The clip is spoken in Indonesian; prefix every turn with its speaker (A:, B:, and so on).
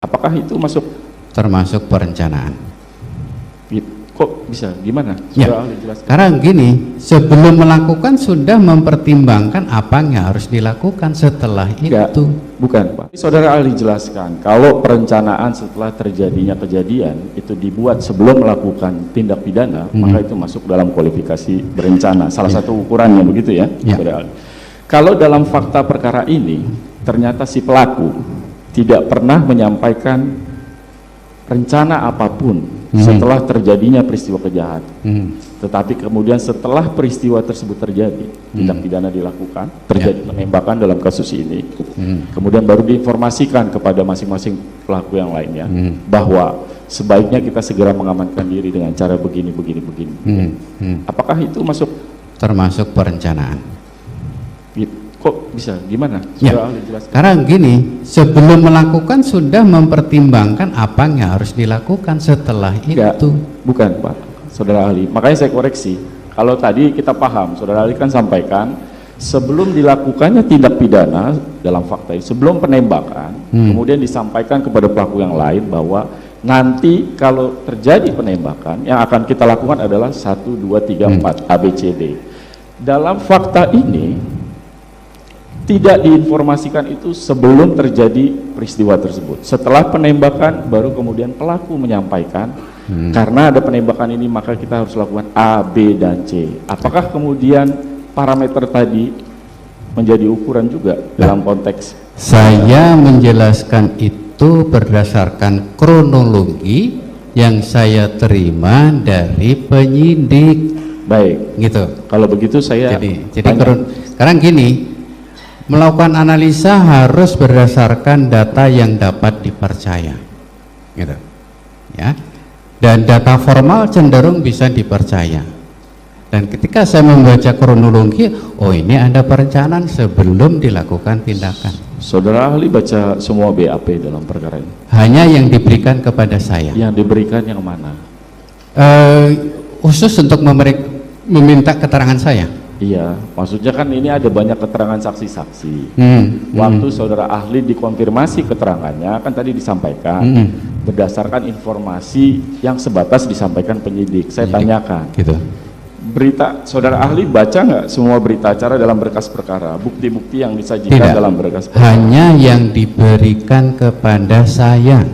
A: Apakah itu masuk
B: termasuk perencanaan?
A: Kok bisa? Gimana?
B: Ya, karena gini, sebelum melakukan sudah mempertimbangkan apa yang harus dilakukan setelah itu.
A: Bukan, Pak. Saudara ahli jelaskan, kalau perencanaan setelah terjadinya kejadian itu dibuat sebelum melakukan tindak pidana, maka itu masuk dalam kualifikasi berencana. Salah satu ukurannya begitu ya, saudara ahli. Kalau dalam fakta perkara ini ternyata si pelaku tidak pernah menyampaikan rencana apapun setelah terjadinya peristiwa kejahatan, tetapi kemudian setelah peristiwa tersebut terjadi, tindak pidana dilakukan, terjadi penembakan dalam kasus ini, kemudian baru diinformasikan kepada masing-masing pelaku yang lainnya bahwa sebaiknya kita segera mengamankan diri dengan cara begini. Apakah itu masuk
B: termasuk perencanaan?
A: Kok bisa? Gimana?
B: Ya, karena gini, sebelum melakukan sudah mempertimbangkan apa yang harus dilakukan setelah itu.
A: Bukan, Pak. Saudara ahli, makanya saya koreksi. Kalau tadi kita paham, saudara ahli kan sampaikan sebelum dilakukannya tindak pidana dalam fakta ini, sebelum penembakan, kemudian disampaikan kepada pelaku yang lain bahwa nanti kalau terjadi penembakan yang akan kita lakukan adalah 1, 2, 3, 4 ABCD. Dalam fakta ini tidak diinformasikan itu sebelum terjadi peristiwa tersebut. Setelah penembakan baru kemudian pelaku menyampaikan karena ada penembakan ini maka kita harus lakukan A, B, dan C. Apakah kemudian parameter tadi menjadi ukuran juga dalam konteks?
B: Saya menjelaskan itu berdasarkan kronologi yang saya terima dari penyidik.
A: Baik,
B: gitu.
A: Kalau begitu saya
B: jadi sekarang gini, melakukan analisa harus berdasarkan data yang dapat dipercaya, gitu ya, dan data formal cenderung bisa dipercaya. Dan ketika saya membaca kronologi, oh ini ada perencanaan sebelum dilakukan tindakan.
A: Saudara ahli baca semua BAP dalam perkara ini?
B: Hanya yang diberikan kepada saya.
A: Yang diberikan yang mana?
B: Khusus untuk meminta keterangan saya.
A: Iya, maksudnya kan ini ada banyak keterangan saksi-saksi. Waktu saudara ahli dikonfirmasi keterangannya, kan tadi disampaikan berdasarkan informasi yang sebatas disampaikan penyidik. Saya tanyakan,
B: gitu.
A: Berita saudara ahli baca nggak semua berita acara dalam berkas perkara, bukti-bukti yang disajikan dalam berkas perkara?
B: Hanya yang diberikan kepada saya.